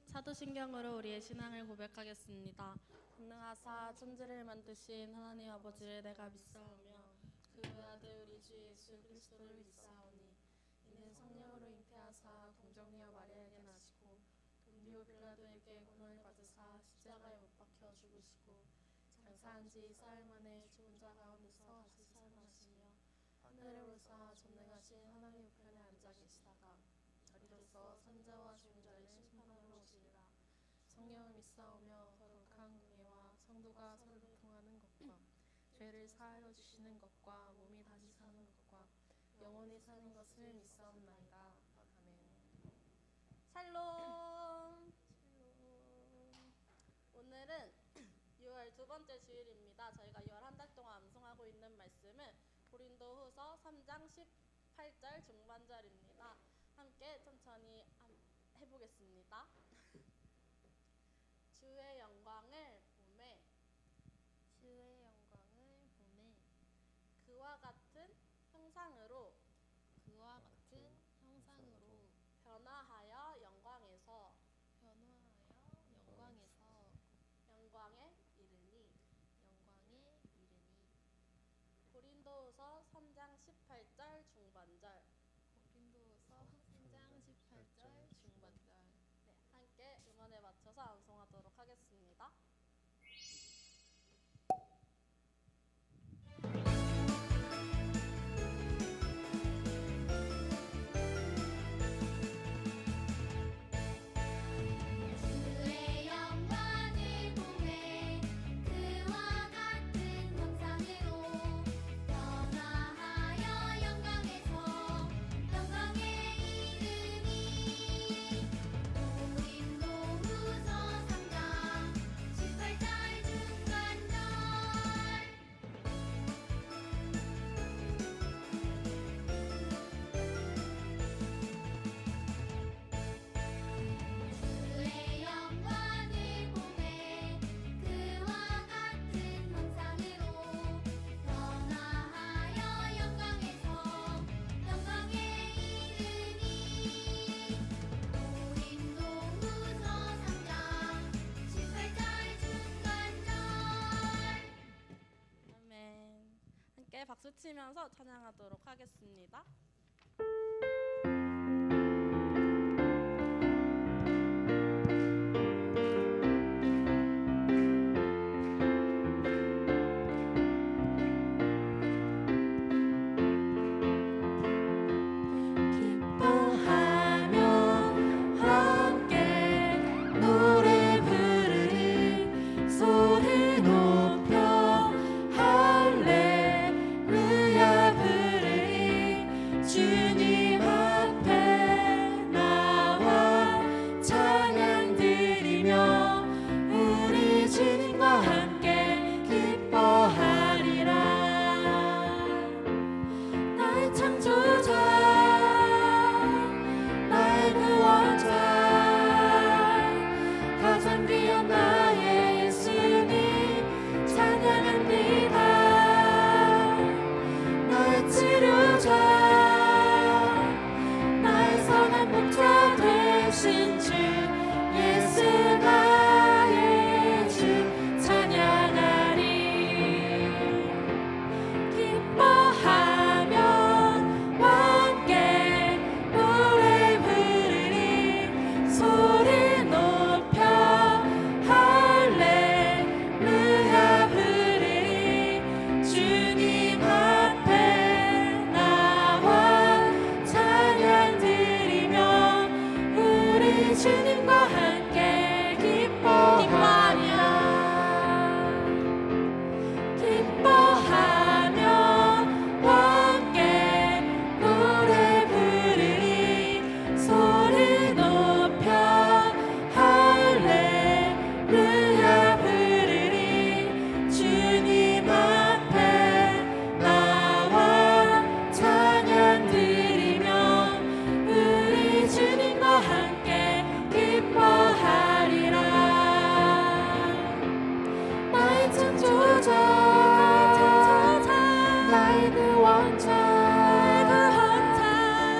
사도신경으로 우리의 신앙을 고백하겠습니다. 전능하사 천지를 만드신 하나님 아버지를 내가 믿사오며 그 아들 우리 주 예수 그리스도를 믿사오니 이는 성령으로 잉태하사 동정녀 마리아에게 나시고 본디오 빌라도에게 고난을 받으사 십자가에 못 박혀 죽으시고 장사한 지 사흘 만에 죽은 자 가운데서 다시 살아나시며 하늘에 오르사 전능하신 하나님 우편에 앉아 계시다가 이로써 선자와 죽은 자를 심판하러 오시리라. 성령을 믿사오며 거룩한 공예와 성도가 서로 통하는 것과 죄를 사하여 주시는 것과 몸이 다시 사는 것과 영원히 사는 것을 믿사옵나이다. 아멘. 샬롬. 오늘은 6월 두 번째 주일입니다. 저희가 6월 한 달 동안 암송하고 있는 말씀은 고린도후서 3장 18절 중반절입니다. 함께 천천히 해보겠습니다. 주의 영광을 보매 그와 같은 형상으로 변화하여 영광에서 영광에 이르니. 고린도후서 3장 18절 중반절. 네, 함께 음원에 맞춰서 암송하도록 하겠습니다. 박수 치면서 찬양하도록 하겠습니다.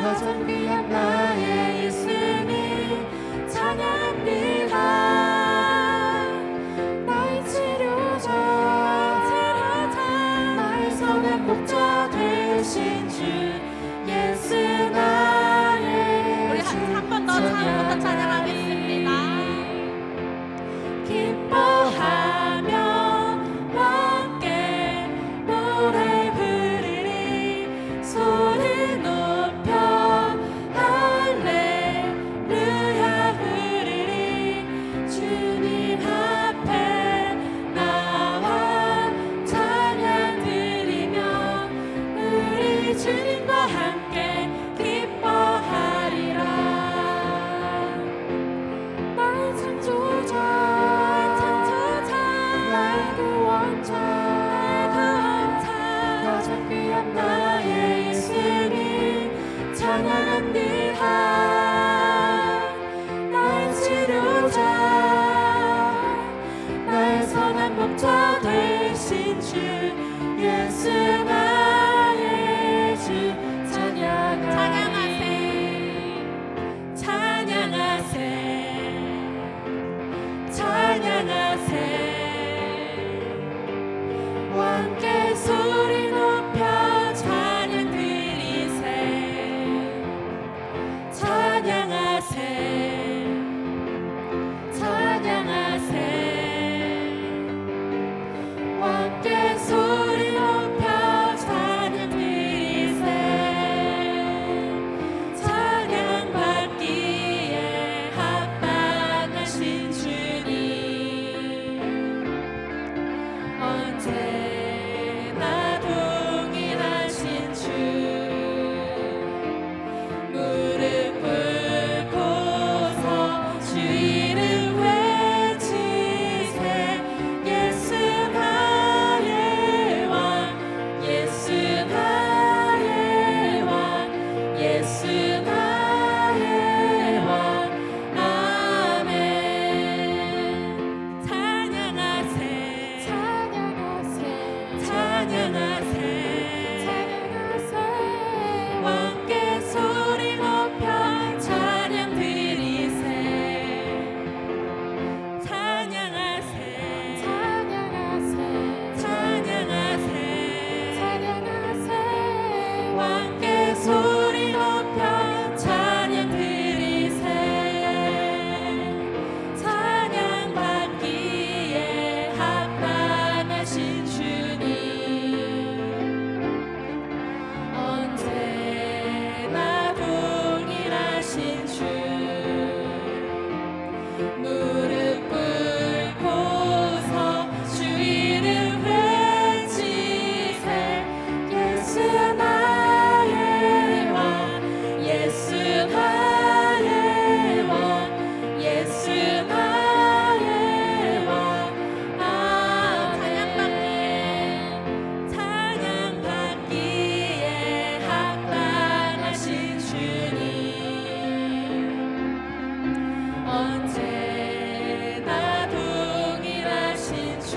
가장 귀한 나의 예수님 찬양 목자 되신 주 예수 나의 우리 주 한 번 더 처음부터 찬양하겠습니다. 기뻐하며 함께 노래 부르리 소리 높여 할렐루야 부르리 주님 앞에 나와 찬양 드리며 우리 주님과 함께 기뻐하리라. 나의 창조자 나의 구원자 가장 귀한 나의 예수님 찬양합니다. 나의 치료자 나의 선한 목자 되신 주 예수 나의 주 찬양하세 찬양하세 함께 소리 높여 찬양 드리세 찬양하세 함께 소리 높여 찬양 드리세 찬양 받기에 합당하신 주님 언제나 동일하신 주 무릎 꿇고서 주 이름 외치세 예수 나의 왕 예수 나의 왕 예수 나의 왕 아멘 찬양하세 함께 소리 높여 찬양 드리세 찬양하세 함께 소리 높여 찬양 드리세 찬양 받기에 합당하신 주님 언제나 동일하신 주 무릎 꿇고서 주 이름 외치세 예수 나의 왕 예수 나의 왕 예수 나의 왕 찬양받기에 합당하신 주님 언제나 동일하신 주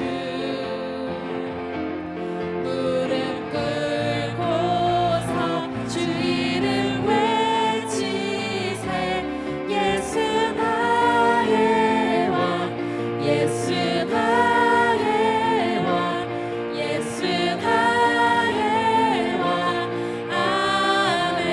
무릎 꿇고서 주 이름 외치세 예수 나의 왕 예수 나의 왕 예수 나의 왕 아멘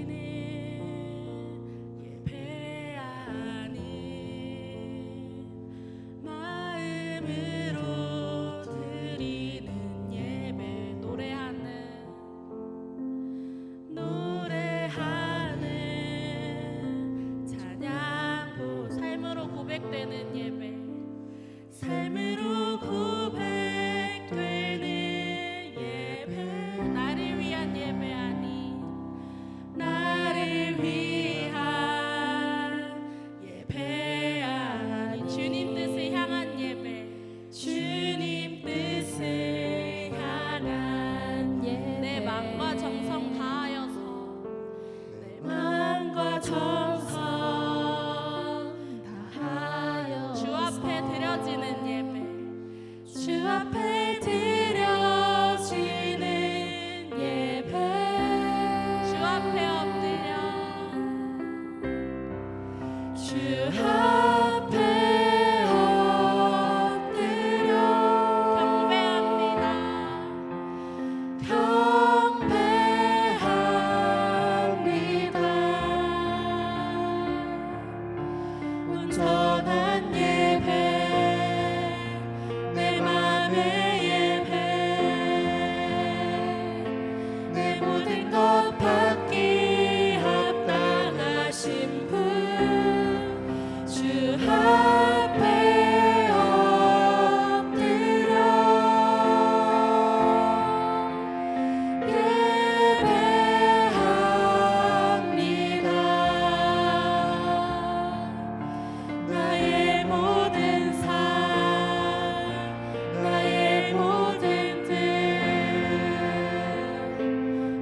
보여지는 예배 아닌 마음으로 드리는 예배 노래하는 찬양 삶으로 고백되는 예배 삶으로 고백되는 예배 나를 위한 예배 아닌 나를 위한 예배 아닌 주님 뜻을 향한 예배 주님 뜻을 향한 예배 내 마음과 정성 다하여서 내 마음과 정성 주 앞에 엎드려 경배합니다. 온전한 예배 내 맘의 예배 내 모든 것 받기 합당하신 분 주 앞에 엎드려 예배합니다. 나의 모든 삶 나의 모든 뜻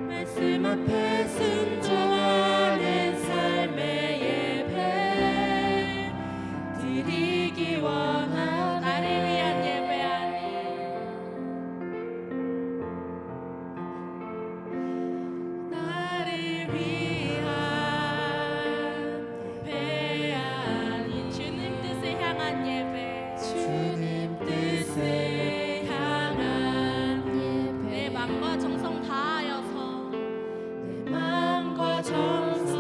말씀 앞에 순종하는 삶의 예배 드리기 원하오. 나를 위한 예배하니 나를 위한 예배하니 주님 뜻을 향한 예배 주님 뜻을 향한 예배 내 맘과 정성 다하여서 내 맘과 정성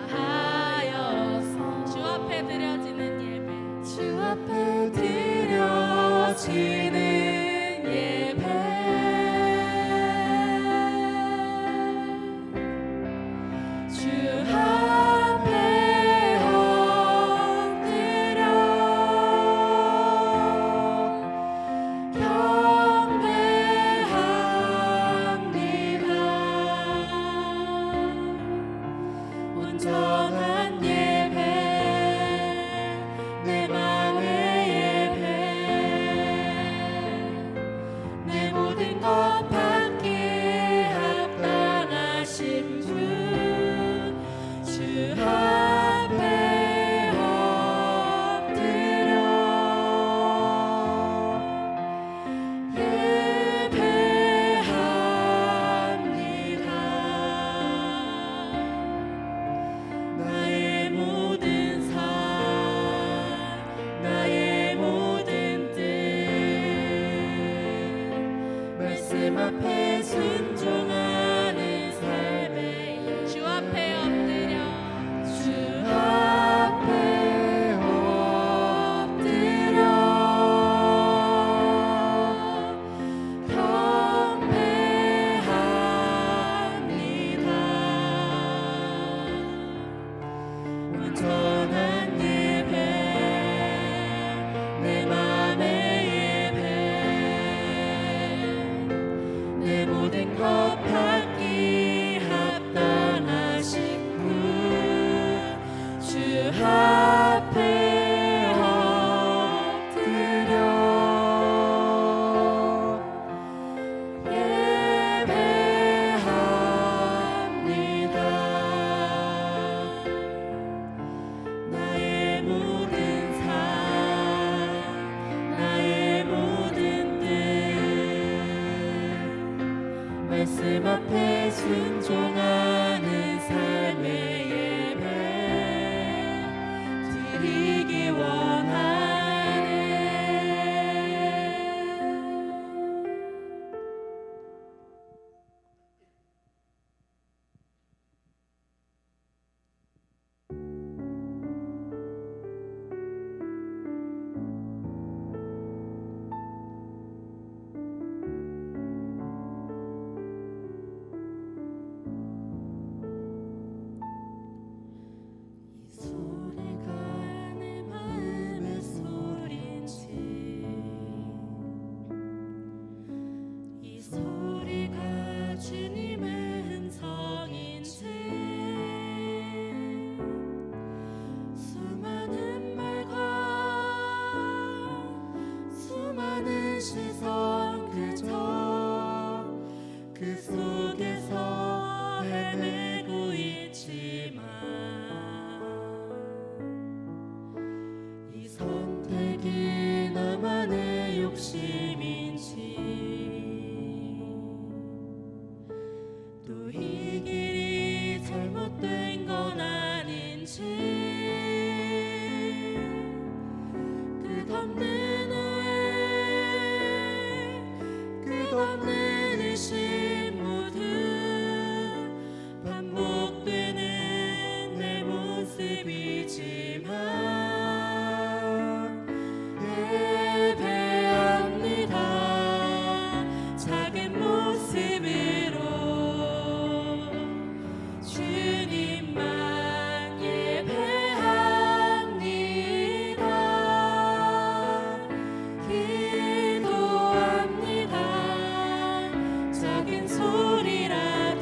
다하여서 주 앞에 드려지는 예배 주 앞에 드려지는 예배 주 앞에 엎드려 경배합니다. 온전한 예배 내 맘의 예배 내 모든 것 받기 합당하신 분 주 앞에 엎드려 예배합니다. 나의 모든 삶 나의 모든 뜻 말씀 앞에 순종하는 삶의 주 앞에 엎드려 주 모습이지만 예배합니다. 작은 모습으로 주님만 예배합니다. 기도합니다. 작은 소리라도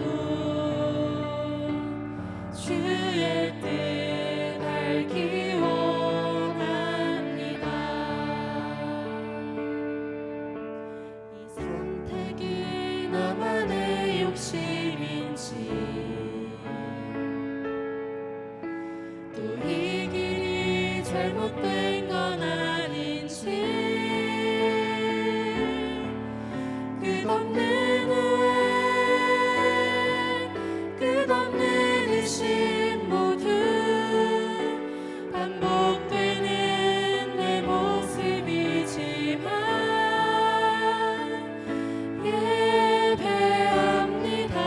주의 뜻 알기 원합니다. 이 선택이 나만의 욕심인지 또 이 길이 잘못된 건 아닌지 끝없는 후회 끝없는 의심 모두 반복되는 내 모습이지만 예배합니다.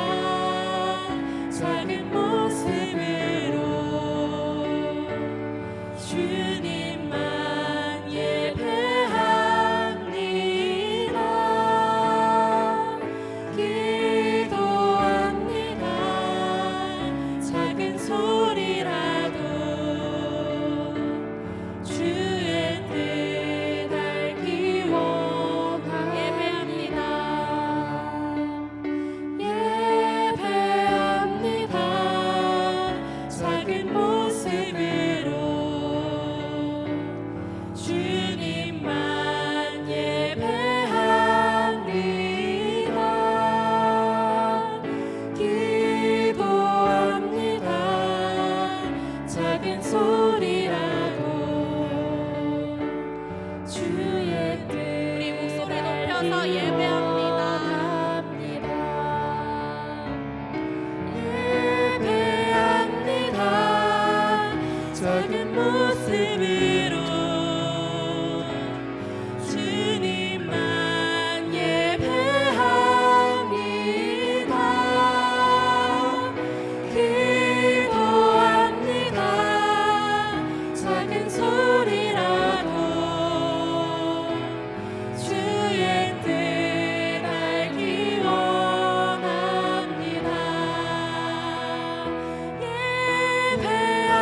작은 모습으로 주님만 예배합니다. 기도합니다. 작은 소리라도 주의 뜻 알기 원합니다. 예배합니다. 작은 모습으로 주님만 예배합니다. 기도합니다. 작은 소리라도 주의 뜻 우리 목소리 높여서 예배합니다. 예배합니다. 작은 모습으로 주님만 예배합니다. 기도합니다. 작은 소리라도 주의 뜻 알기 원합니다.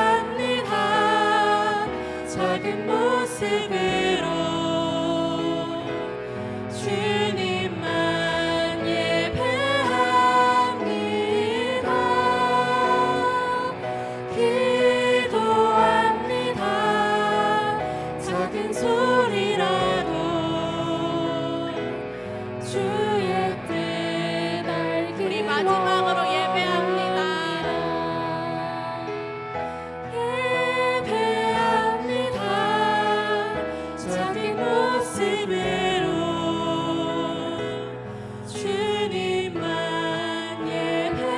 예배합니다. 작은 모습으로 주님만 예배합니다. 기도합니다. 작은 소리라도 주의 뜻 알기 우리 마지막으로 예배합니다. 예배합니다. 작은 모습으로 주님만 예배합니다.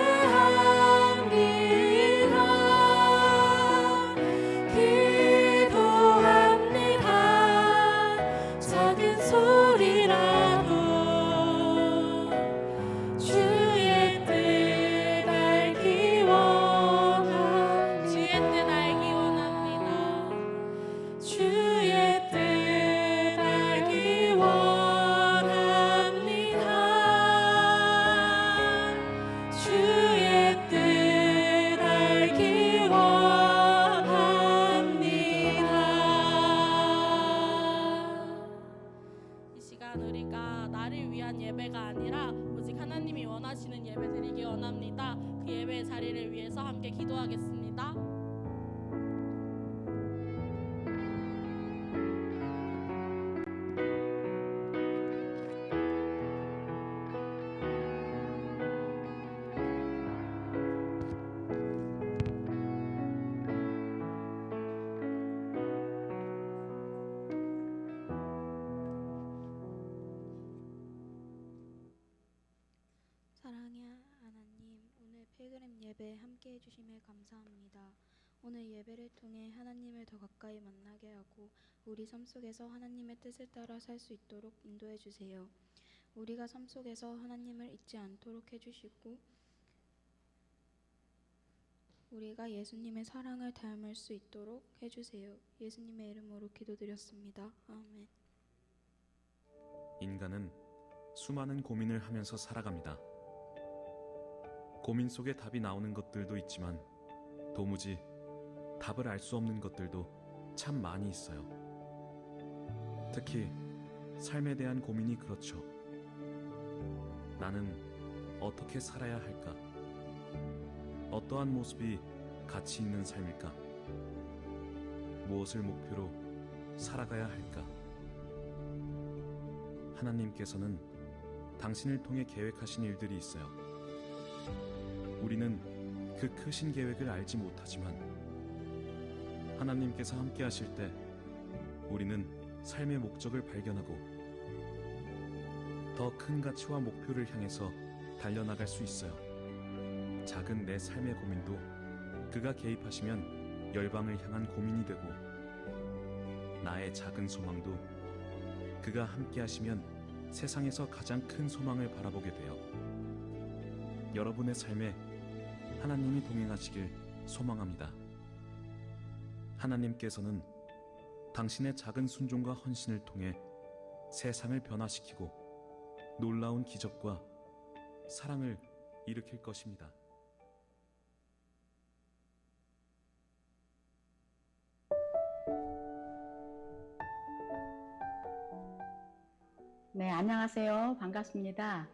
기도합니다. 작은 소리라도 주의 뜻 알기 원합니다. 주의 뜻 알기 원합니다. 주의 뜻 알기 원합니다. 주의 뜻 알기 원합니다. 이 시간 우리가 나를 위한 예배가 아니라 오직 하나님이 원하시는 예배 드리기 원합니다. 그 예배의 자리를 위해서 함께 기도하겠습니다. 사랑의 하나님, 오늘 필그림 예배 함께 해주심에 감사합니다. 오늘 예배를 통해 하나님을 더 가까이 만나게 하고 우리 삶 속에서 하나님의 뜻을 따라 살 수 있도록 인도해 주세요. 우리가 삶 속에서 하나님을 잊지 않도록 해주시고 우리가 예수님의 사랑을 닮을 수 있도록 해주세요. 예수님의 이름으로 기도드렸습니다. 아멘. 인간은 수많은 고민을 하면서 살아갑니다. 고민 속에 답이 나오는 것들도 있지만 도무지 답을 알 수 없는 것들도 참 많이 있어요. 특히 삶에 대한 고민이 그렇죠. 나는 어떻게 살아야 할까? 어떠한 모습이 가치 있는 삶일까? 무엇을 목표로 살아가야 할까? 하나님께서는 당신을 통해 계획하신 일들이 있어요. 우리는 그 크신 계획을 알지 못하지만 하나님께서 함께 하실 때 우리는 삶의 목적을 발견하고 더 큰 가치와 목표를 향해서 달려나갈 수 있어요. 작은 내 삶의 고민도 그가 개입하시면 열방을 향한 고민이 되고, 나의 작은 소망도 그가 함께 하시면 세상에서 가장 큰 소망을 바라보게 돼요. 여러분의 삶에 하나님이 동행하시길 소망합니다. 하나님께서는 당신의 작은 순종과 헌신을 통해 세상을 변화시키고 놀라운 기적과 사랑을 일으킬 것입니다. 네, 안녕하세요. 반갑습니다.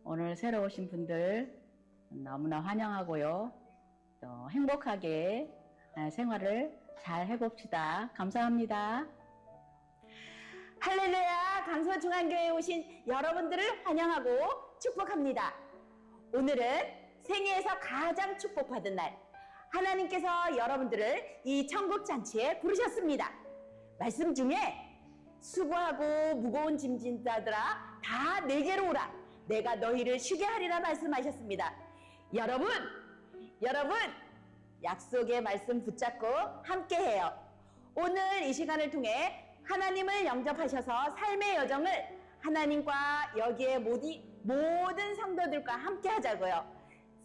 오늘 새로 오신 분들 너무나 환영하고요. 또 행복하게 생활을 잘 해봅시다. 감사합니다. 할렐루야, 강서중앙교회에 오신 여러분들을 환영하고 축복합니다. 오늘은 생애에서 가장 축복받은 날, 하나님께서 여러분들을 이 천국잔치에 부르셨습니다. 말씀 중에 수고하고 무거운 짐진 자들아 다 내게로 오라, 내가 너희를 쉬게 하리라 말씀하셨습니다. 여러분 약속의 말씀 붙잡고 함께해요. 오늘 이 시간을 통해 하나님을 영접하셔서 삶의 여정을 하나님과 여기에 모든 성도들과 함께 하자고요.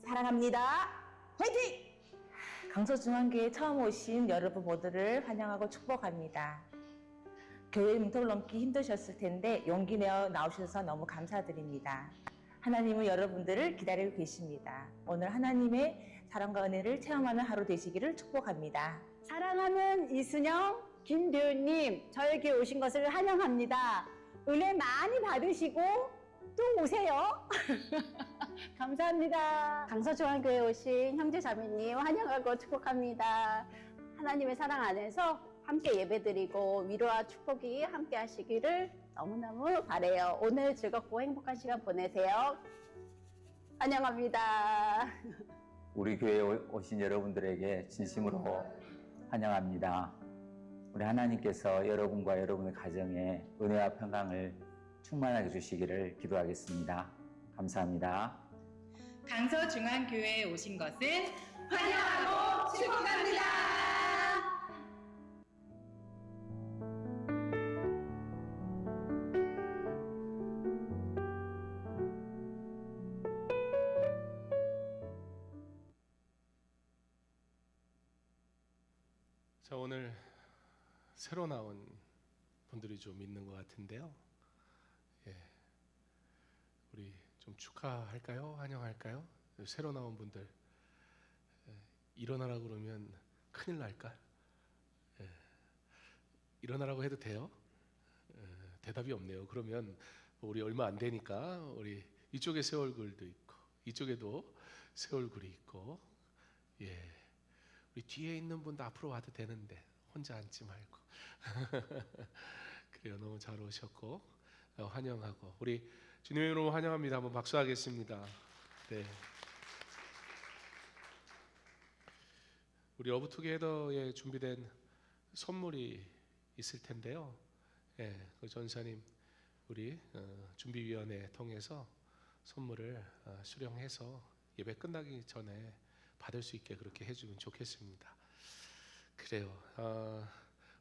사랑합니다. 화이팅! 강서중앙교회 처음 오신 여러분 모두를 환영하고 축복합니다. 교회 문턱을 넘기 힘드셨을 텐데 용기 내어 나오셔서 너무 감사드립니다. 하나님은 여러분들을 기다리고 계십니다. 오늘 하나님의 사랑과 은혜를 체험하는 하루 되시기를 축복합니다. 사랑하는 이순영, 김도윤님, 저에게 오신 것을 환영합니다. 은혜 많이 받으시고 또 오세요. 감사합니다. 강서중앙교회 오신 형제자매님 환영하고 축복합니다. 하나님의 사랑 안에서 함께 예배드리고 위로와 축복이 함께 하시기를 너무너무 바라요. 오늘 즐겁고 행복한 시간 보내세요. 환영합니다. 우리 교회에 오신 여러분들에게 진심으로 환영합니다. 우리 하나님께서 여러분과 여러분의 가정에 은혜와 평강을 충만하게 주시기를 기도하겠습니다. 감사합니다. 강서중앙교회에 오신 것을 환영하고 축복합니다. 자, 오늘 새로 나온 분들이 좀 있는 것 같은데요. 우리 좀 축하할까요? 환영할까요? 새로 나온 분들 일어나라고 그러면 큰일 날까? 일어나라고 해도 돼요? 대답이 없네요. 그러면 우리 얼마 안 되니까 우리 이쪽에 새 얼굴도 있고 이쪽에도 새 얼굴이 있고, 우리 뒤에 있는 분도 앞으로 와도 되는데 혼자 앉지 말고. 그래요. 너무 잘 오셨고 환영하고 우리 주님의 이름으로 환영합니다. 한번 박수하겠습니다. 네. 우리 러브투게더에 준비된 선물이 있을 텐데요. 그 전사님 우리 준비위원회 통해서 선물을 수령해서 예배 끝나기 전에 받을 수 있게 그렇게 해주면 좋겠습니다. 그래요.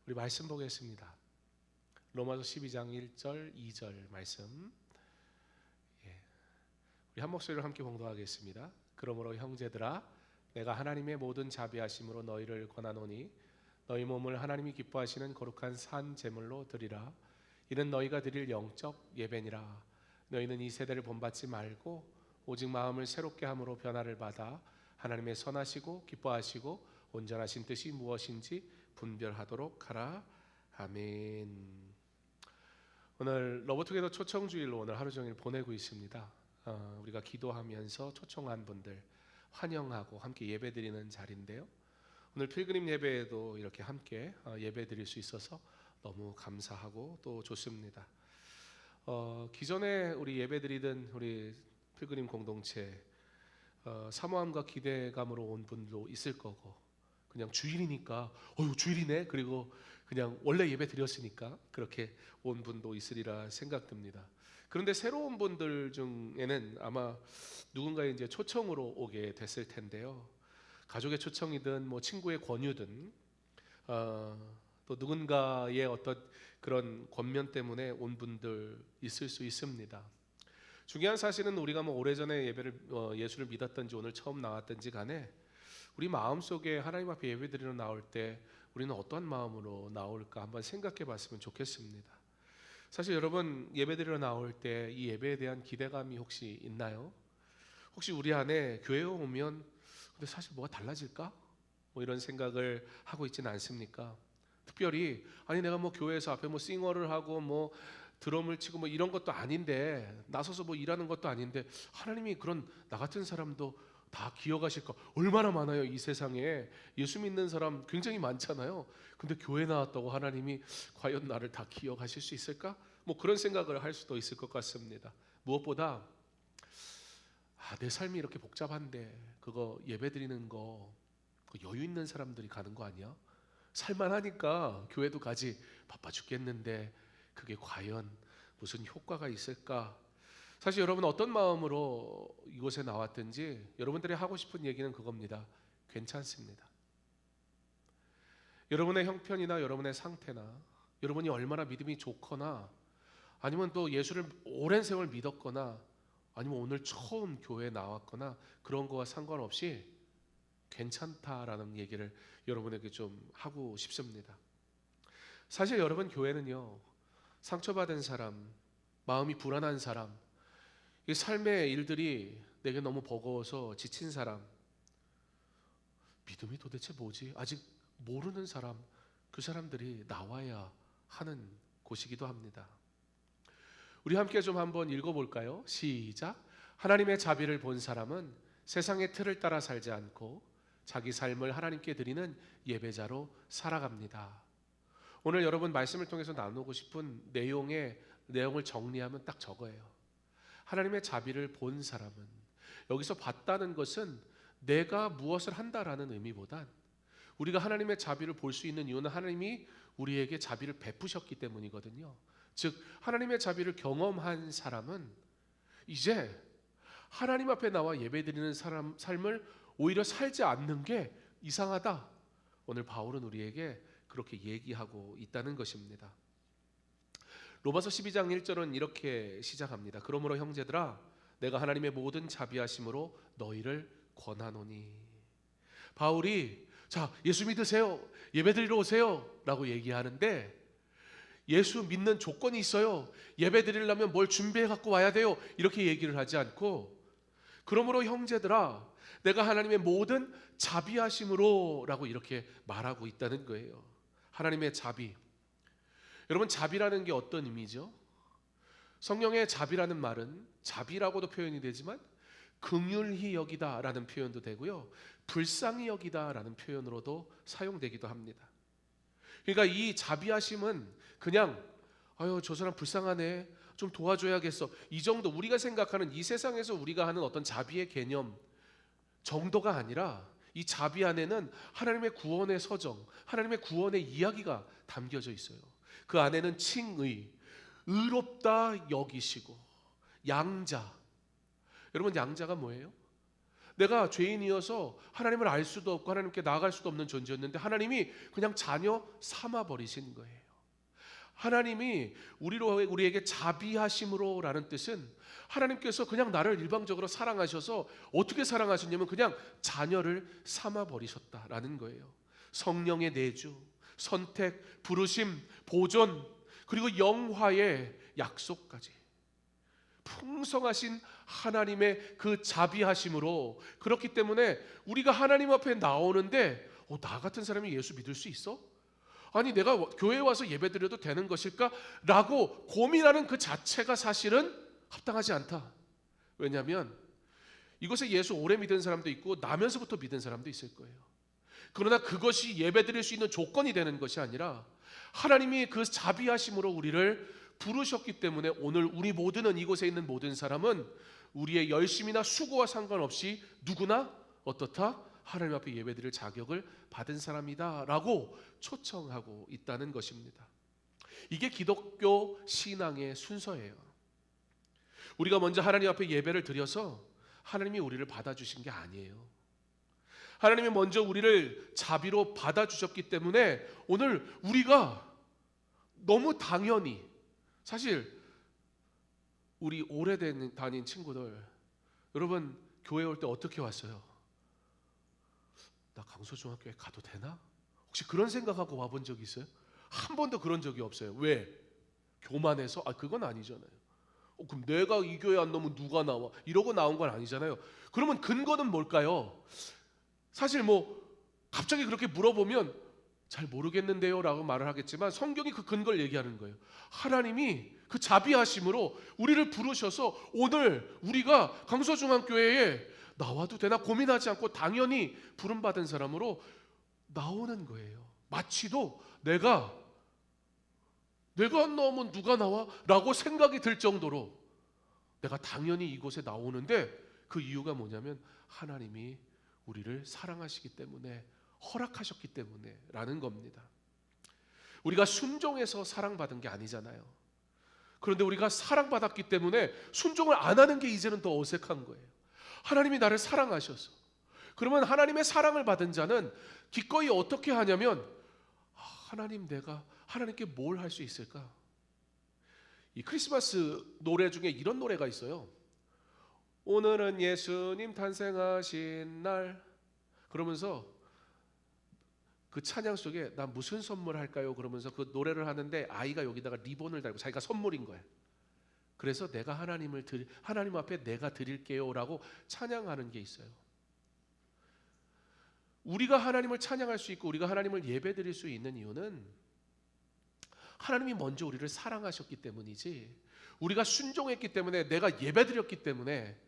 우리 말씀 보겠습니다. 로마서 12장 1절 2절 말씀. 우리 한 목소리로 함께 봉독하겠습니다. 그러므로 형제들아, 내가 하나님의 모든 자비하심으로 너희를 권하노니 너희 몸을 하나님이 기뻐하시는 거룩한 산 제물로 드리라. 이는 너희가 드릴 영적 예배니라. 너희는 이 세대를 본받지 말고 오직 마음을 새롭게 함으로 변화를 받아 하나님의 선하시고 기뻐하시고 온전하신 뜻이 무엇인지 분별하도록 하라. 아멘. 오늘 러브투게더 초청주일로 오늘 하루 종일 보내고 있습니다. 우리가 기도하면서 초청한 분들 환영하고 함께 예배드리는 자리인데요. 오늘 필그림 예배에도 이렇게 함께 예배드릴 수 있어서 너무 감사하고 또 좋습니다. 기존에 우리 예배드리던 우리 필그림 공동체 사모함과 기대감으로 온 분도 있을 거고, 그냥 주일이니까 주일이네, 그리고 그냥 원래 예배 드렸으니까 그렇게 온 분도 있으리라 생각됩니다. 그런데 새로운 분들 중에는 아마 누군가의 이제 초청으로 오게 됐을 텐데요. 가족의 초청이든 뭐 친구의 권유든 또 누군가의 어떤 그런 권면 때문에 온 분들 있을 수 있습니다. 중요한 사실은 우리가 뭐 오래전에 예수를 믿었든지 오늘 처음 나왔든지 간에 우리 마음속에 하나님 앞에 예배드리러 나올 때 우리는 어떤 마음으로 나올까 한번 생각해 봤으면 좋겠습니다. 사실 여러분, 예배드리러 나올 때 이 예배에 대한 기대감이 혹시 있나요? 혹시 우리 안에 교회에 오면 근데 사실 뭐가 달라질까? 뭐 이런 생각을 하고 있지는 않습니까? 특별히 아니 내가 뭐 교회에서 앞에 뭐 싱어를 하고 뭐 드럼을 치고 뭐 이런 것도 아닌데, 나서서 뭐 일하는 것도 아닌데 하나님이 그런 나 같은 사람도 다 기억하실까? 얼마나 많아요. 이 세상에 예수 믿는 사람 굉장히 많잖아요. 근데 교회 나왔다고 하나님이 과연 나를 다 기억하실 수 있을까? 뭐 그런 생각을 할 수도 있을 것 같습니다. 무엇보다 내 삶이 이렇게 복잡한데 그거 예배드리는 거 여유 있는 사람들이 가는 거 아니야? 살만하니까 교회도 가지, 바빠 죽겠는데 그게 과연 무슨 효과가 있을까? 사실 여러분 어떤 마음으로 이곳에 나왔든지 여러분들이 하고 싶은 얘기는 그겁니다. 괜찮습니다. 여러분의 형편이나 여러분의 상태나 여러분이 얼마나 믿음이 좋거나 아니면 또 예수를 오랜 세월 믿었거나 아니면 오늘 처음 교회에 나왔거나 그런 거와 상관없이 괜찮다라는 얘기를 여러분에게 좀 하고 싶습니다. 사실 여러분, 교회는요, 상처받은 사람, 마음이 불안한 사람, 이 삶의 일들이 내게 너무 버거워서 지친 사람, 믿음이 도대체 뭐지? 아직 모르는 사람, 그 사람들이 나와야 하는 곳이기도 합니다. 우리 함께 좀 한번 읽어볼까요? 시작. 하나님의 자비를 본 사람은 세상의 틀을 따라 살지 않고 자기 삶을 하나님께 드리는 예배자로 살아갑니다. 오늘 여러분 말씀을 통해서 나누고 싶은 내용을 정리하면 딱 저거예요. 하나님의 자비를 본 사람은, 여기서 봤다는 것은 내가 무엇을 한다라는 의미보단 우리가 하나님의 자비를 볼 수 있는 이유는 하나님이 우리에게 자비를 베푸셨기 때문이거든요. 즉 하나님의 자비를 경험한 사람은 이제 하나님 앞에 나와 예배드리는 삶을 오히려 살지 않는 게 이상하다. 오늘 바울은 우리에게 그렇게 얘기하고 있다는 것입니다. 로마서 12장 1절은 이렇게 시작합니다. 그러므로 형제들아, 내가 하나님의 모든 자비하심으로 너희를 권하노니. 바울이 예수 믿으세요, 예배드리러 오세요 라고 얘기하는데 예수 믿는 조건이 있어요. 예배 드리려면 뭘 준비해 갖고 와야 돼요. 이렇게 얘기를 하지 않고, 그러므로 형제들아, 내가 하나님의 모든 자비하심으로 라고 이렇게 말하고 있다는 거예요. 하나님의 자비. 여러분, 자비라는 게 어떤 의미죠? 성경의 자비라는 말은 자비라고도 표현이 되지만 긍휼히 여기다 라는 표현도 되고요, 불쌍히 여기다 라는 표현으로도 사용되기도 합니다. 그러니까 이 자비하심은 그냥 저 사람 불쌍하네, 좀 도와줘야겠어, 이 정도, 우리가 생각하는 이 세상에서 우리가 하는 어떤 자비의 개념 정도가 아니라 이 자비 안에는 하나님의 구원의 서정, 하나님의 구원의 이야기가 담겨져 있어요. 그 안에는 칭의, 의롭다 여기시고, 양자. 여러분, 양자가 뭐예요? 내가 죄인이어서 하나님을 알 수도 없고 하나님께 나아갈 수도 없는 존재였는데 하나님이 그냥 자녀 삼아 버리신 거예요. 하나님이 우리에게 자비하심으로라는 뜻은 하나님께서 그냥 나를 일방적으로 사랑하셔서 어떻게 사랑하셨냐면 그냥 자녀를 삼아 버리셨다라는 거예요. 성령의 내주, 선택, 부르심, 보존, 그리고 영화의 약속까지 풍성하신 하나님의 그 자비하심으로, 그렇기 때문에 우리가 하나님 앞에 나오는데 나 같은 사람이 예수 믿을 수 있어? 아니 내가 교회에 와서 예배드려도 되는 것일까? 라고 고민하는 그 자체가 사실은 합당하지 않다. 왜냐하면 이것에 예수 오래 믿은 사람도 있고 나면서부터 믿은 사람도 있을 거예요. 그러나 그것이 예배드릴 수 있는 조건이 되는 것이 아니라 하나님이 그 자비하심으로 우리를 부르셨기 때문에 오늘 우리 모두는, 이곳에 있는 모든 사람은 우리의 열심이나 수고와 상관없이 누구나 어떻다? 하나님 앞에 예배드릴 자격을 받은 사람이다 라고 초청하고 있다는 것입니다. 이게 기독교 신앙의 순서예요. 우리가 먼저 하나님 앞에 예배를 드려서 하나님이 우리를 받아주신 게 아니에요. 하나님이 먼저 우리를 자비로 받아주셨기 때문에 오늘 우리가 너무 당연히, 사실 우리 오래된 다닌 친구들, 여러분 교회 올 때 어떻게 왔어요? 나 강서중학교에 가도 되나? 혹시 그런 생각하고 와본 적 있어요? 한 번도 그런 적이 없어요. 왜? 교만해서? 그건 아니잖아요. 그럼 내가 이 교회 안 나오면 누가 나와? 이러고 나온 건 아니잖아요. 그러면 근거는 뭘까요? 사실 갑자기 그렇게 물어보면 잘 모르겠는데요 라고 말을 하겠지만 성경이 그 근거를 얘기하는 거예요. 하나님이 그 자비하심으로 우리를 부르셔서 오늘 우리가 강서중앙교회에 나와도 되나 고민하지 않고 당연히 부름받은 사람으로 나오는 거예요. 마치도 내가 안 나오면 누가 나와? 라고 생각이 들 정도로 내가 당연히 이곳에 나오는데, 그 이유가 뭐냐면 하나님이 우리를 사랑하시기 때문에, 허락하셨기 때문에 라는 겁니다. 우리가 순종해서 사랑받은 게 아니잖아요. 그런데 우리가 사랑받았기 때문에 순종을 안 하는 게 이제는 더 어색한 거예요. 하나님이 나를 사랑하셔서, 그러면 하나님의 사랑을 받은 자는 기꺼이 어떻게 하냐면 하나님, 내가 하나님께 뭘 할 수 있을까? 이 크리스마스 노래 중에 이런 노래가 있어요. 오늘은 예수님 탄생하신 날, 그러면서 그 찬양 속에 나 무슨 선물 할까요? 그러면서 그 노래를 하는데 아이가 여기다가 리본을 달고 자기가 선물인 거예요. 그래서 내가 하나님 앞에 내가 드릴게요 라고 찬양하는 게 있어요. 우리가 하나님을 찬양할 수 있고 우리가 하나님을 예배 드릴 수 있는 이유는 하나님이 먼저 우리를 사랑하셨기 때문이지, 우리가 순종했기 때문에, 내가 예배 드렸기 때문에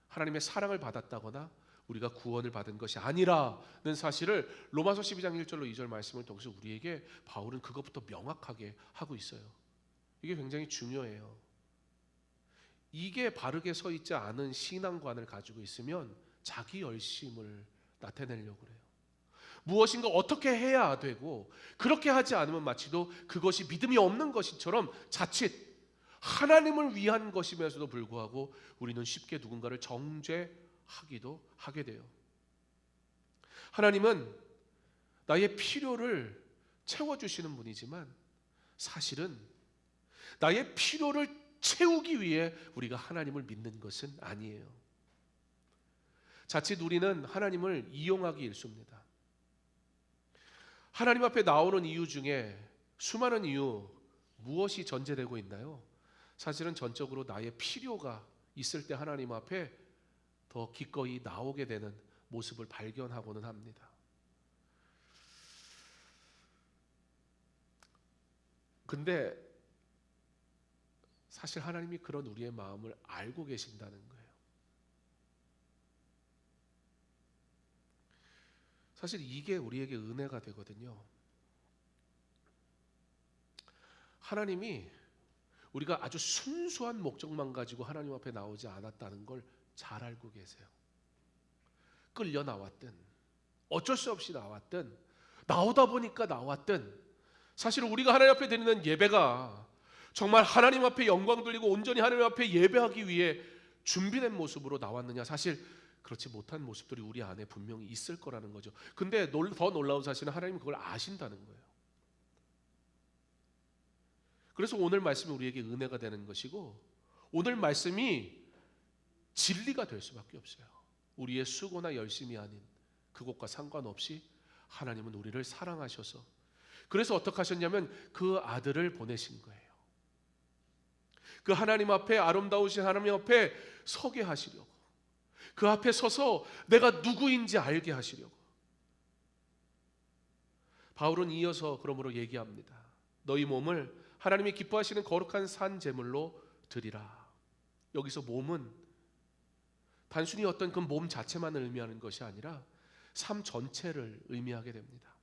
하나님의 사랑을 받았다거나 우리가 구원을 받은 것이 아니라는 사실을 로마서 12장 1절로 2절 말씀을 통해서 우리에게 바울은 그것부터 명확하게 하고 있어요. 이게 굉장히 중요해요. 이게 바르게 서 있지 않은 신앙관을 가지고 있으면 자기 열심을 나타내려고 그래요. 무엇인가 어떻게 해야 되고, 그렇게 하지 않으면 마치도 그것이 믿음이 없는 것처럼 자칫 하나님을 위한 것임에도 불구하고 우리는 쉽게 누군가를 정죄하기도 하게 돼요. 하나님은 나의 필요를 채워주시는 분이지만 사실은 나의 필요를 채우기 위해 우리가 하나님을 믿는 것은 아니에요. 자칫 우리는 하나님을 이용하기 일쑤입니다. 하나님 앞에 나오는 이유 중에 수많은 이유, 무엇이 전제되고 있나요? 사실은 전적으로 나의 필요가 있을 때 하나님 앞에 더 기꺼이 나오게 되는 모습을 발견하고는 합니다. 근데 사실 하나님이 그런 우리의 마음을 알고 계신다는 거예요. 사실 이게 우리에게 은혜가 되거든요. 하나님이 우리가 아주 순수한 목적만 가지고 하나님 앞에 나오지 않았다는 걸 잘 알고 계세요. 끌려 나왔든 어쩔 수 없이 나왔든 나오다 보니까 나왔든, 사실 우리가 하나님 앞에 드리는 예배가 정말 하나님 앞에 영광 돌리고 온전히 하나님 앞에 예배하기 위해 준비된 모습으로 나왔느냐, 사실 그렇지 못한 모습들이 우리 안에 분명히 있을 거라는 거죠. 근데 더 놀라운 사실은 하나님은 그걸 아신다는 거예요. 그래서 오늘 말씀이 우리에게 은혜가 되는 것이고 오늘 말씀이 진리가 될 수밖에 없어요. 우리의 수고나 열심이 아닌 그것과 상관없이 하나님은 우리를 사랑하셔서 그래서 어떻게 하셨냐면 그 아들을 보내신 거예요. 그 하나님 앞에 아름다우신 하나님 앞에 서게 하시려고 그 앞에 서서 내가 누구인지 알게 하시려고 바울은 이어서 그러므로 얘기합니다. 너희 몸을 하나님이 기뻐하시는 거룩한 산 제물로 드리라. 여기서 몸은 단순히 어떤 그 몸 자체만 의미하는 것이 아니라 삶 전체를 의미하게 됩니다.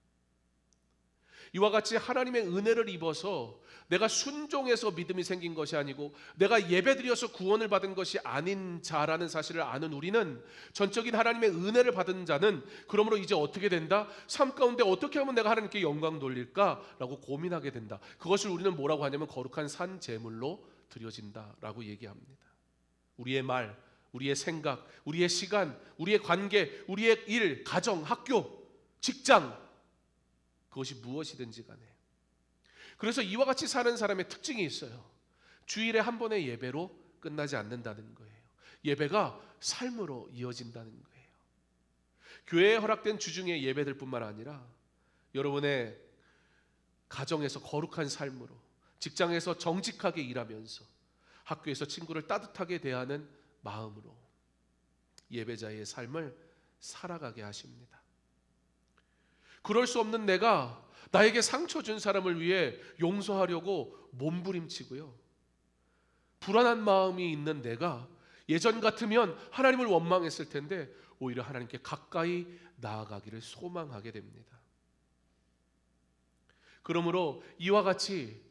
이와 같이 하나님의 은혜를 입어서 내가 순종해서 믿음이 생긴 것이 아니고 내가 예배드려서 구원을 받은 것이 아닌 자라는 사실을 아는 우리는 전적인 하나님의 은혜를 받은 자는 그러므로 이제 어떻게 된다? 삶 가운데 어떻게 하면 내가 하나님께 영광 돌릴까라고 고민하게 된다. 그것을 우리는 뭐라고 하냐면 거룩한 산 제물로 드려진다라고 얘기합니다. 우리의 말, 우리의 생각, 우리의 시간, 우리의 관계, 우리의 일, 가정, 학교, 직장 그것이 무엇이든지 간에 그래서 이와 같이 사는 사람의 특징이 있어요. 주일에 한 번의 예배로 끝나지 않는다는 거예요. 예배가 삶으로 이어진다는 거예요. 교회에 허락된 주중의 예배들 뿐만 아니라 여러분의 가정에서 거룩한 삶으로 직장에서 정직하게 일하면서 학교에서 친구를 따뜻하게 대하는 마음으로 예배자의 삶을 살아가게 하십니다. 그럴 수 없는 내가 나에게 상처 준 사람을 위해 용서하려고 몸부림치고요. 불안한 마음이 있는 내가 예전 같으면 하나님을 원망했을 텐데 오히려 하나님께 가까이 나아가기를 소망하게 됩니다. 그러므로 이와 같이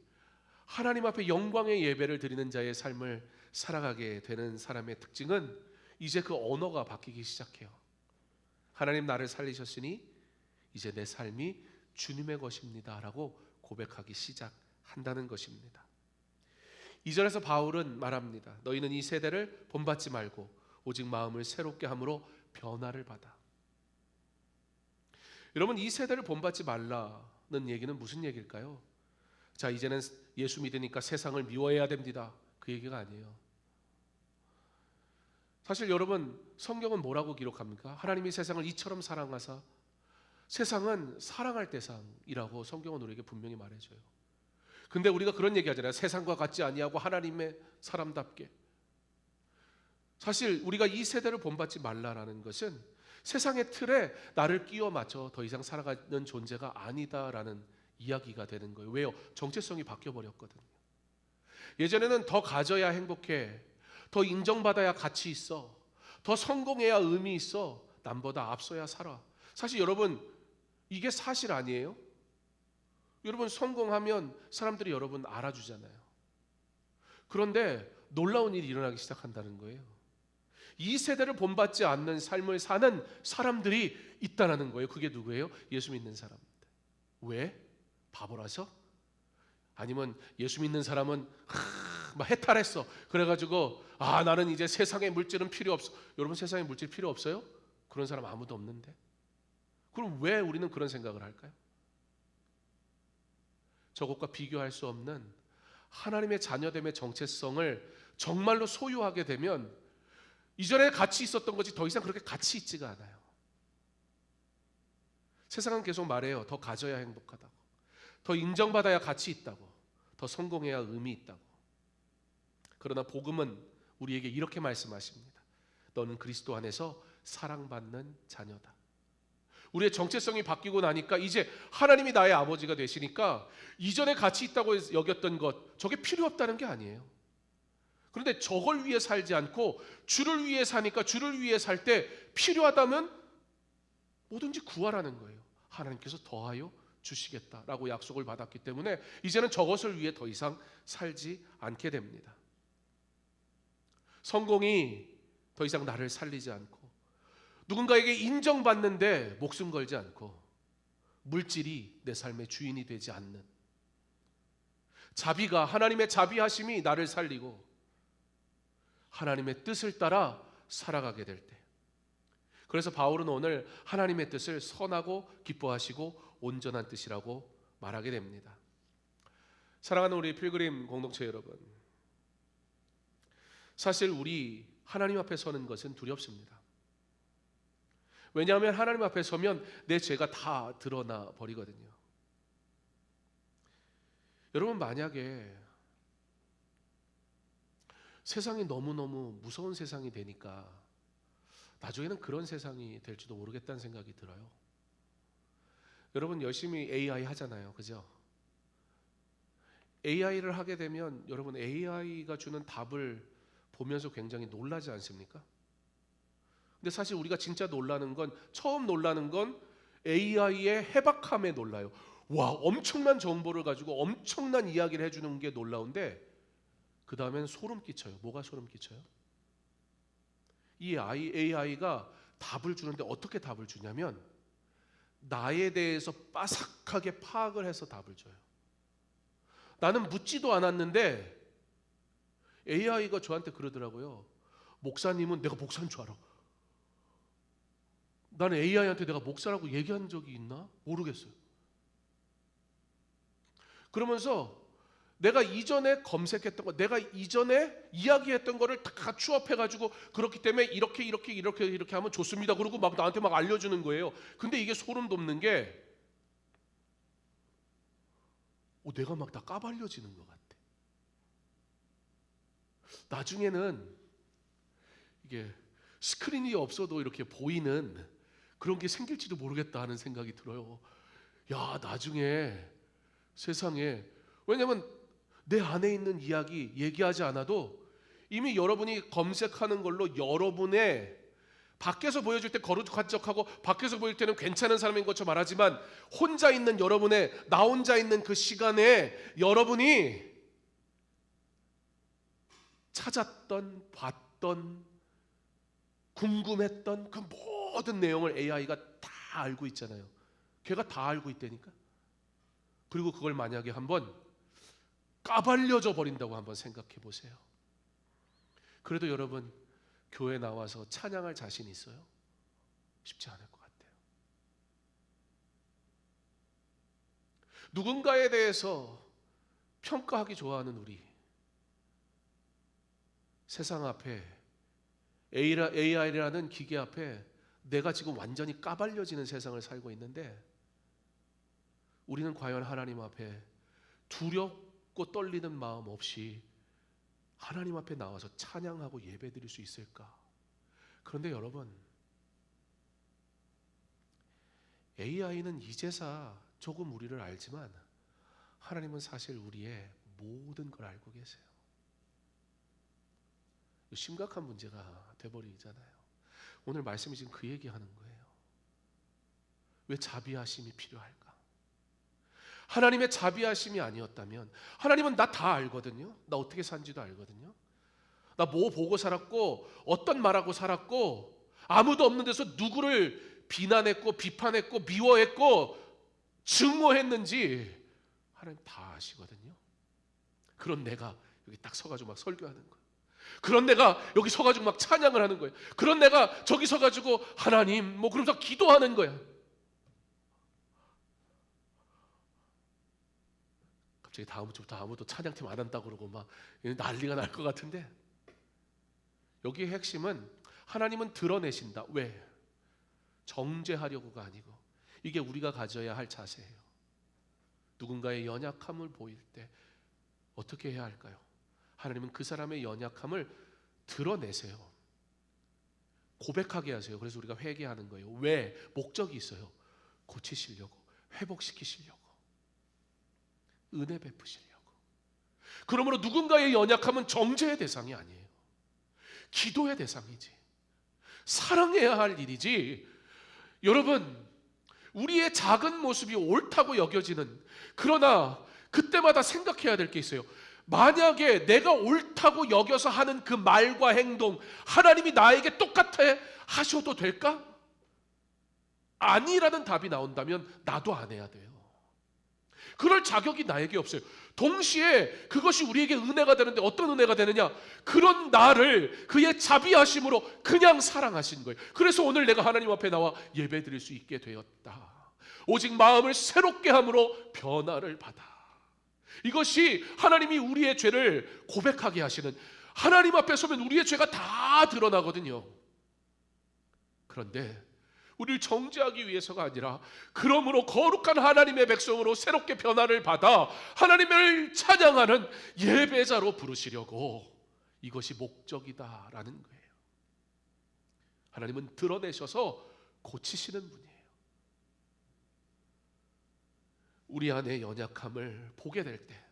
하나님 앞에 영광의 예배를 드리는 자의 삶을 살아가게 되는 사람의 특징은 이제 그 언어가 바뀌기 시작해요. 하나님 나를 살리셨으니 이제 내 삶이 주님의 것입니다 라고 고백하기 시작한다는 것입니다. 2절에서 바울은 말합니다. 너희는 이 세대를 본받지 말고 오직 마음을 새롭게 함으로 변화를 받아. 여러분 이 세대를 본받지 말라는 얘기는 무슨 얘기일까요? 자 이제는 예수 믿으니까 세상을 미워해야 됩니다. 그 얘기가 아니에요. 사실 여러분 성경은 뭐라고 기록합니까? 하나님이 세상을 이처럼 사랑하사 세상은 사랑할 대상이라고 성경은 우리에게 분명히 말해줘요. 근데 우리가 그런 얘기 하잖아요. 세상과 같지 아니하고 하나님의 사람답게. 사실 우리가 이 세대를 본받지 말라라는 것은 세상의 틀에 나를 끼워 맞춰 더 이상 살아가는 존재가 아니다라는 이야기가 되는 거예요. 왜요? 정체성이 바뀌어버렸거든요. 예전에는 더 가져야 행복해, 더 인정받아야 가치 있어, 더 성공해야 의미 있어, 남보다 앞서야 살아. 사실 여러분 이게 사실 아니에요? 여러분 성공하면 사람들이 여러분 알아주잖아요. 그런데 놀라운 일이 일어나기 시작한다는 거예요. 이 세대를 본받지 않는 삶을 사는 사람들이 있다는 거예요. 그게 누구예요? 예수 믿는 사람입니다. 왜? 바보라서? 아니면 예수 믿는 사람은 막 해탈했어. 그래가지고 나는 이제 세상의 물질은 필요 없어. 여러분 세상의 물질 필요 없어요? 그런 사람 아무도 없는데. 그럼 왜 우리는 그런 생각을 할까요? 저것과 비교할 수 없는 하나님의 자녀됨의 정체성을 정말로 소유하게 되면 이전에 같이 있었던 것이 더 이상 그렇게 같이 있지가 않아요. 세상은 계속 말해요. 더 가져야 행복하다고, 더 인정받아야 가치 있다고, 더 성공해야 의미 있다고. 그러나 복음은 우리에게 이렇게 말씀하십니다. 너는 그리스도 안에서 사랑받는 자녀다. 우리의 정체성이 바뀌고 나니까 이제 하나님이 나의 아버지가 되시니까 이전에 가치 있다고 여겼던 것 저게 필요 없다는 게 아니에요. 그런데 저걸 위해 살지 않고 주를 위해 사니까 주를 위해 살 때 필요하다면 뭐든지 구하라는 거예요. 하나님께서 더하여 주시겠다라고 약속을 받았기 때문에 이제는 저것을 위해 더 이상 살지 않게 됩니다. 성공이 더 이상 나를 살리지 않고 누군가에게 인정받는데 목숨 걸지 않고 물질이 내 삶의 주인이 되지 않는 자비가 하나님의 자비하심이 나를 살리고 하나님의 뜻을 따라 살아가게 될 때, 그래서 바울은 오늘 하나님의 뜻을 선하고 기뻐하시고 온전한 뜻이라고 말하게 됩니다. 사랑하는 우리 필그림 공동체 여러분, 사실 우리 하나님 앞에 서는 것은 두렵습니다. 왜냐하면 하나님 앞에 서면 내 죄가 다 드러나 버리거든요. 여러분, 만약에 세상이 너무너무 무서운 세상이 되니까 나중에는 그런 세상이 될지도 모르겠다는 생각이 들어요. 여러분, 열심히 AI 하잖아요, 그죠? AI를 하게 되면 여러분, AI가 주는 답을 보면서 굉장히 놀라지 않습니까? 근데 사실 우리가 진짜 놀라는 건, 처음 놀라는 건 AI의 해박함에 놀라요. 와, 엄청난 정보를 가지고 엄청난 이야기를 해주는 게 놀라운데, 그 다음엔 소름 끼쳐요. 뭐가 소름 끼쳐요? 이 AI가 답을 주는데 어떻게 답을 주냐면, 나에 대해서 빠삭하게 파악을 해서 답을 줘요. 나는 묻지도 않았는데 AI가 저한테 그러더라고요. 목사님은 내가 목사인 줄 알아. 나는 AI한테 내가 목사라고 얘기한 적이 있나? 모르겠어요. 그러면서 내가 이전에 검색했던 거, 내가 이전에 이야기했던 거를 다 추업해가지고, 그렇기 때문에 이렇게 하면 좋습니다. 그러고 막 나한테 막 알려주는 거예요. 근데 이게 소름 돋는 게, 내가 막 다 까발려지는 것 같아. 나중에는 이게 스크린이 없어도 이렇게 보이는 그런 게 생길지도 모르겠다 하는 생각이 들어요. 야, 나중에 세상에, 왜냐면 내 안에 있는 이야기 얘기하지 않아도 이미 여러분이 검색하는 걸로 여러분의 밖에서 보여줄 때 거룩한 척하고 밖에서 보일 때는 괜찮은 사람인 것처럼 말하지만, 혼자 있는 여러분의, 나 혼자 있는 그 시간에 여러분이 찾았던, 봤던, 궁금했던 그 모든 내용을 AI가 다 알고 있잖아요. 걔가 다 알고 있다니까. 그리고 그걸 만약에 한번 까발려져 버린다고 한번 생각해 보세요. 그래도 여러분, 교회 나와서 찬양할 자신 있어요? 쉽지 않을 것 같아요. 누군가에 대해서 평가하기 좋아하는 우리, 세상 앞에, AI라는 기계 앞에 내가 지금 완전히 까발려지는 세상을 살고 있는데, 우리는 과연 하나님 앞에 두렵고 떨리는 마음 없이 하나님 앞에 나와서 찬양하고 예배드릴 수 있을까? 그런데 여러분, AI는 이제서 조금 우리를 알지만 하나님은 사실 우리의 모든 걸 알고 계세요. 심각한 문제가 돼버리잖아요. 오늘 말씀이 지금 그 얘기하는 거예요. 왜 자비하심이 필요할까? 하나님의 자비하심이 아니었다면, 하나님은 나 다 알거든요. 나 어떻게 산지도 알거든요. 나 뭐 보고 살았고, 어떤 말하고 살았고, 아무도 없는 데서 누구를 비난했고, 비판했고, 미워했고, 증오했는지 하나님 다 아시거든요. 그런 내가 여기 딱 서가지고 막 설교하는 거예요. 그런 내가 여기 서가지고 막 찬양을 하는 거예요. 그런 내가 저기 서가지고 하나님 뭐 그러면서 기도하는 거야. 갑자기 다음 주부터 아무도 찬양팀 안 한다고 그러고 막 난리가 날 것 같은데, 여기의 핵심은 하나님은 드러내신다. 왜? 정죄하려고가 아니고, 이게 우리가 가져야 할 자세예요. 누군가의 연약함을 보일 때 어떻게 해야 할까요? 하나님은 그 사람의 연약함을 드러내세요. 고백하게 하세요. 그래서 우리가 회개하는 거예요. 왜? 목적이 있어요. 고치시려고, 회복시키시려고, 은혜 베푸시려고. 그러므로 누군가의 연약함은 정죄의 대상이 아니에요. 기도의 대상이지, 사랑해야 할 일이지. 여러분, 우리의 작은 모습이 옳다고 여겨지는, 그러나 그때마다 생각해야 될 게 있어요. 만약에 내가 옳다고 여겨서 하는 그 말과 행동, 하나님이 나에게 똑같아 하셔도 될까? 아니라는 답이 나온다면 나도 안 해야 돼요. 그럴 자격이 나에게 없어요. 동시에 그것이 우리에게 은혜가 되는데, 어떤 은혜가 되느냐? 그런 나를 그의 자비하심으로 그냥 사랑하신 거예요. 그래서 오늘 내가 하나님 앞에 나와 예배드릴 수 있게 되었다. 오직 마음을 새롭게 함으로 변화를 받아. 이것이 하나님이 우리의 죄를 고백하게 하시는, 하나님 앞에 서면 우리의 죄가 다 드러나거든요. 그런데 우리를 정죄하기 위해서가 아니라 그러므로 거룩한 하나님의 백성으로 새롭게 변화를 받아 하나님을 찬양하는 예배자로 부르시려고 이것이 목적이다라는 거예요. 하나님은 드러내셔서 고치시는 분이에요. 우리 안의 연약함을 보게 될 때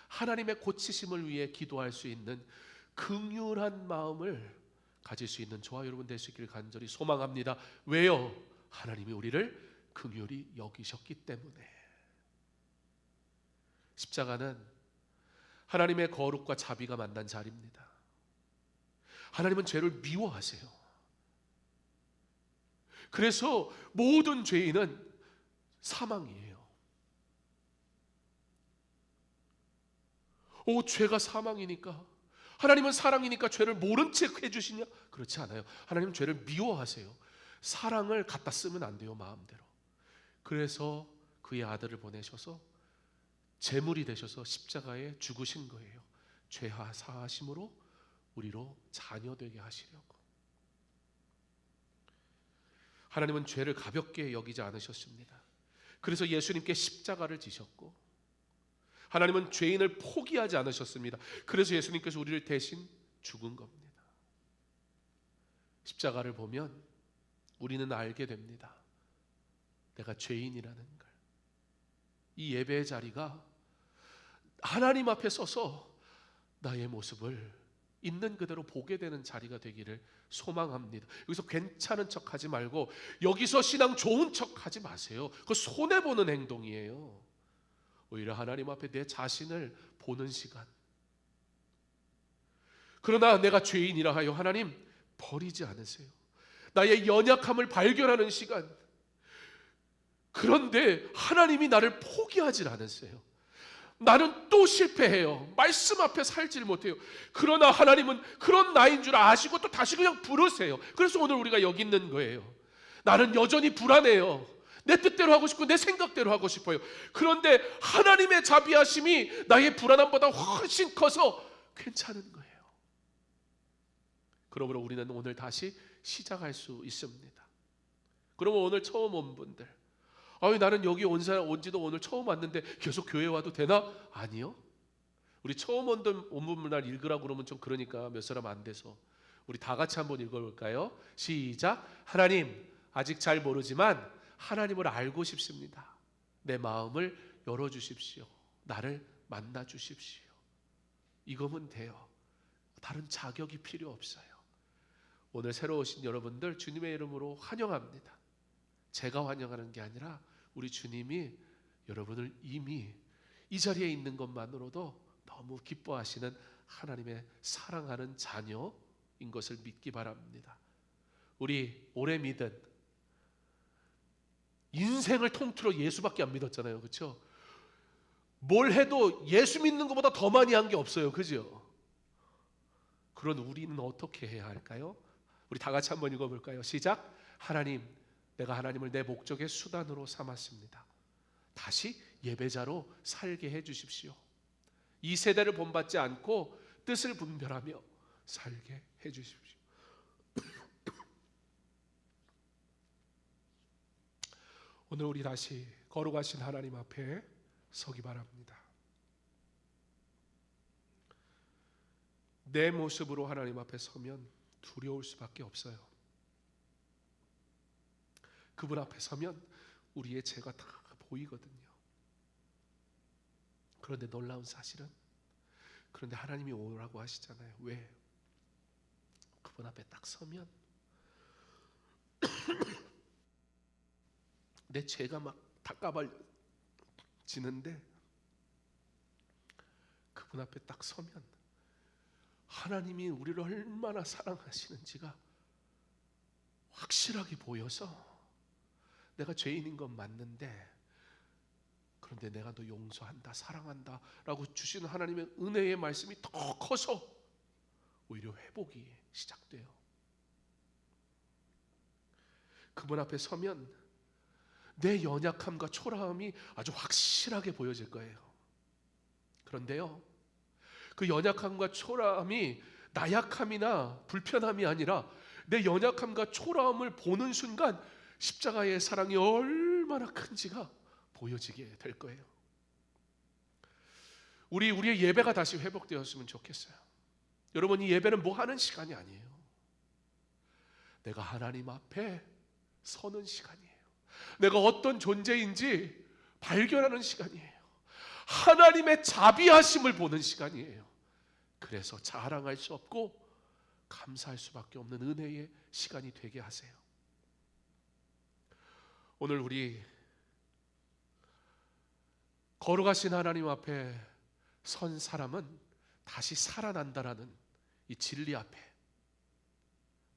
하나님의 고치심을 위해 기도할 수 있는 긍휼한 마음을 가질 수 있는 저와 여러분 될 수 있기를 간절히 소망합니다. 왜요? 하나님이 우리를 긍휼히 여기셨기 때문에. 십자가는 하나님의 거룩과 자비가 만난 자리입니다. 하나님은 죄를 미워하세요. 그래서 모든 죄인은 사망이에요. 죄가 사망이니까 하나님은 사랑이니까 죄를 모른 척 해주시냐? 그렇지 않아요. 하나님은 죄를 미워하세요. 사랑을 갖다 쓰면 안 돼요, 마음대로. 그래서 그의 아들을 보내셔서 제물이 되셔서 십자가에 죽으신 거예요. 죄 사하심으로 우리로 자녀되게 하시려고. 하나님은 죄를 가볍게 여기지 않으셨습니다. 그래서 예수님께 십자가를 지셨고, 하나님은 죄인을 포기하지 않으셨습니다. 그래서 예수님께서 우리를 대신 죽은 겁니다. 십자가를 보면 우리는 알게 됩니다. 내가 죄인이라는 걸. 이 예배의 자리가 하나님 앞에 서서 나의 모습을 있는 그대로 보게 되는 자리가 되기를 소망합니다. 여기서 괜찮은 척 하지 말고, 여기서 신앙 좋은 척 하지 마세요. 그거 손해보는 행동이에요. 오히려 하나님 앞에 내 자신을 보는 시간. 그러나 내가 죄인이라 하여 하나님 버리지 않으세요. 나의 연약함을 발견하는 시간. 그런데 하나님이 나를 포기하지 않으세요. 나는 또 실패해요. 말씀 앞에 살질 못해요. 그러나 하나님은 그런 나인 줄 아시고 또 다시 그냥 부르세요. 그래서 오늘 우리가 여기 있는 거예요. 나는 여전히 불안해요. 내 뜻대로 하고 싶고 내 생각대로 하고 싶어요. 그런데 하나님의 자비하심이 나의 불안함보다 훨씬 커서 괜찮은 거예요. 그러므로 우리는 오늘 다시 시작할 수 있습니다. 그러면 오늘 처음 온 분들, 나는 여기 온 지도 오늘 처음 왔는데 계속 교회 와도 되나? 아니요. 우리 처음 온 분들 읽으라고 그러면 좀 그러니까 몇 사람 안 돼서 우리 다 같이 한번 읽어볼까요? 시작. 하나님, 아직 잘 모르지만 하나님을 알고 싶습니다. 내 마음을 열어주십시오. 나를 만나주십시오. 이거면 돼요. 다른 자격이 필요 없어요. 오늘 새로 오신 여러분들 주님의 이름으로 환영합니다. 제가 환영하는 게 아니라 우리 주님이 여러분을 이미 이 자리에 있는 것만으로도 너무 기뻐하시는 하나님의 사랑하는 자녀인 것을 믿기 바랍니다. 우리 오래 믿은, 인생을 통틀어 예수밖에 안 믿었잖아요. 그렇죠? 뭘 해도 예수 믿는 것보다 더 많이 한 게 없어요. 그죠? 그런 우리는 어떻게 해야 할까요? 우리 다 같이 한번 읽어볼까요? 시작. 하나님, 내가 하나님을 내 목적의 수단으로 삼았습니다. 다시 예배자로 살게 해주십시오. 이 세대를 본받지 않고 뜻을 분별하며 살게 해주십시오. 오늘 우리 다시 거룩하신 하나님 앞에 서기 바랍니다. 내 모습으로 하나님 앞에 서면 두려울 수밖에 없어요. 그분 앞에 서면 우리의 죄가 다 보이거든요. 그런데 놀라운 사실은, 그런데 하나님이 오라고 하시잖아요. 왜? 그분 앞에 딱 서면 내 죄가 막 다 까발지는데 그분 앞에 딱 서면 하나님이 우리를 얼마나 사랑하시는지가 확실하게 보여서, 내가 죄인인 건 맞는데 그런데 내가 너 용서한다, 사랑한다 라고 주시는 하나님의 은혜의 말씀이 더 커서 오히려 회복이 시작돼요. 그분 앞에 서면 내 연약함과 초라함이 아주 확실하게 보여질 거예요. 그런데요, 그 연약함과 초라함이 나약함이나 불편함이 아니라 내 연약함과 초라함을 보는 순간 십자가의 사랑이 얼마나 큰지가 보여지게 될 거예요. 우리의 예배가 다시 회복되었으면 좋겠어요. 여러분, 이 예배는 뭐 하는 시간이 아니에요. 내가 하나님 앞에 서는 시간이에요. 내가 어떤 존재인지 발견하는 시간이에요. 하나님의 자비하심을 보는 시간이에요. 그래서 자랑할 수 없고 감사할 수밖에 없는 은혜의 시간이 되게 하세요. 오늘 우리 걸어가신 하나님 앞에 선 사람은 다시 살아난다라는 이 진리 앞에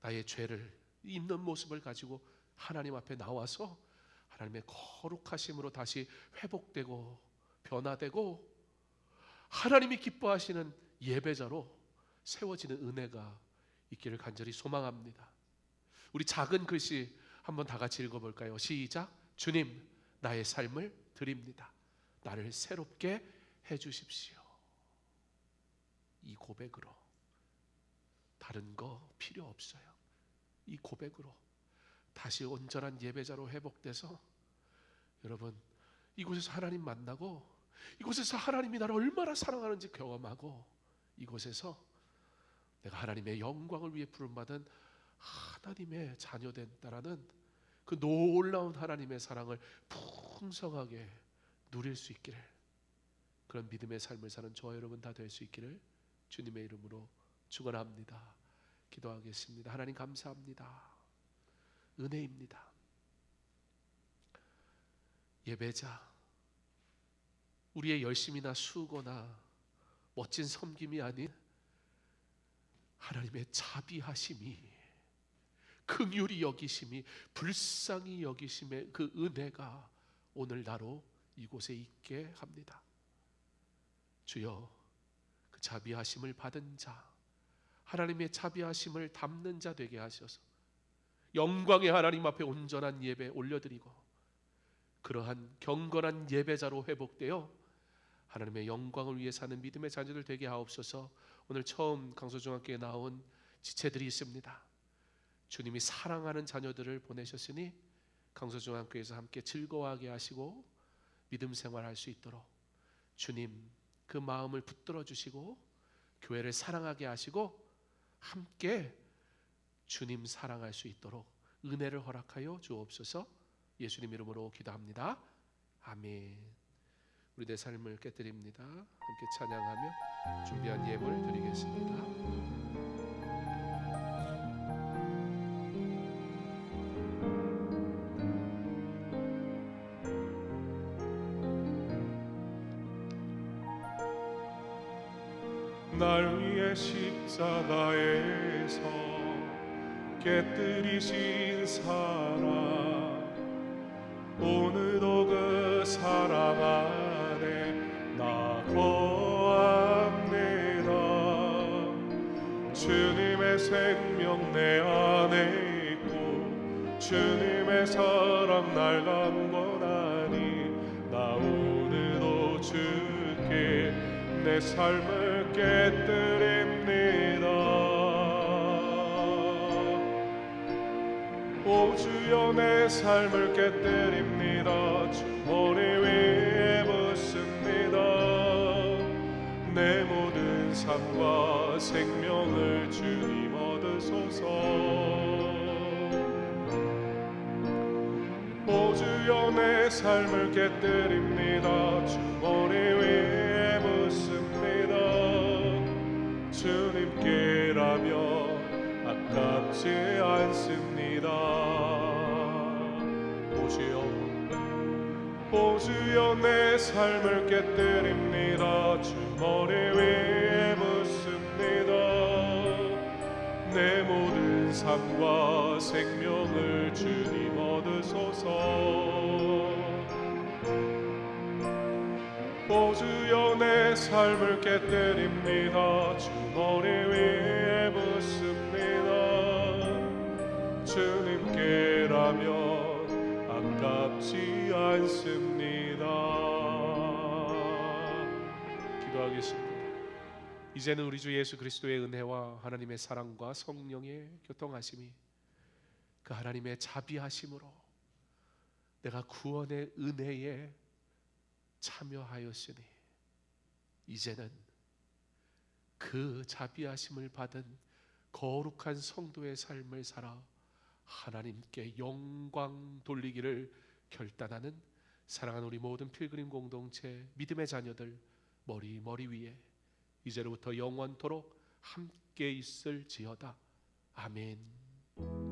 나의 죄를 있는 모습을 가지고 하나님 앞에 나와서 하나님의 거룩하심으로 다시 회복되고 변화되고 하나님이 기뻐하시는 예배자로 세워지는 은혜가 있기를 간절히 소망합니다. 우리 작은 글씨 한번 다 같이 읽어볼까요? 시작. 주님, 나의 삶을 드립니다. 나를 새롭게 해주십시오. 이 고백으로, 다른 거 필요 없어요. 이 고백으로 다시 온전한 예배자로 회복돼서 여러분, 이곳에서 하나님 만나고 이곳에서 하나님이 나를 얼마나 사랑하는지 경험하고 이곳에서 내가 하나님의 영광을 위해 부름받은 하나님의 자녀된다라는 그 놀라운 하나님의 사랑을 풍성하게 누릴 수 있기를, 그런 믿음의 삶을 사는 저와 여러분 다 될 수 있기를 주님의 이름으로 축원합니다. 기도하겠습니다. 하나님 감사합니다. 은혜입니다. 예배자, 우리의 열심이나 수고나 멋진 섬김이 아닌 하나님의 자비하심이, 긍휼히 여기심이, 불쌍히 여기심의 그 은혜가 오늘 나로 이곳에 있게 합니다. 주여, 그 자비하심을 받은 자, 하나님의 자비하심을 담는 자 되게 하셔서 영광의 하나님 앞에 온전한 예배 올려드리고 그러한 경건한 예배자로 회복되어 하나님의 영광을 위해 사는 믿음의 자녀들 되게 하옵소서. 오늘 처음 강서중학교에 나온 지체들이 있습니다. 주님이 사랑하는 자녀들을 보내셨으니 강서중학교에서 함께 즐거워하게 하시고 믿음 생활할 수 있도록 주님 그 마음을 붙들어 주시고 교회를 사랑하게 하시고 함께 주님 사랑할 수 있도록 은혜를 허락하여 주옵소서. 예수님 이름으로 기도합니다. 아멘. 우리 내 삶을 깨뜨립니다. 함께 찬양하며 준비한 예물을 드리겠습니다. 날 위해 십자가에서 깨뜨리신 사랑, 오늘도 그 사랑 안에 나 거합니다. 주님의 생명 내 안에 있고 주님의 사랑 날 강건하니 나 오늘도 주께 내 삶을 깨뜨립니다. 오 주여 내 삶을 깨뜨립니다. 주 머리 위에 붓습니다. 내 모든 삶과 생명을 주님 얻으소서. 오 주여 내 삶을 깨뜨립니다. 주 머리 위에 붓습니다. 주님께라면 아깝지 않습니다. 오 주여 내 삶을 깨뜨립니다. 주 머리 위에 붓습니다. 내 모든 삶과 생명을 주님 얻으소서. 오 주여 내 삶을 깨뜨립니다. 주 머리 위에 붓습니다. 주님께라면 아깝지 않습니다. 기도하겠습니다. 이제는 우리 주 예수 그리스도의 은혜와 하나님의 사랑과 성령의 교통하심이 그 하나님의 자비하심으로 내가 구원의 은혜에 참여하였으니 이제는 그 자비하심을 받은 거룩한 성도의 삶을 살아 하나님께 영광 돌리기를 결단하는 사랑하는 우리 모든 필그림 공동체 믿음의 자녀들 머리 위에 이제로부터 영원토록 함께 있을지어다. 아멘.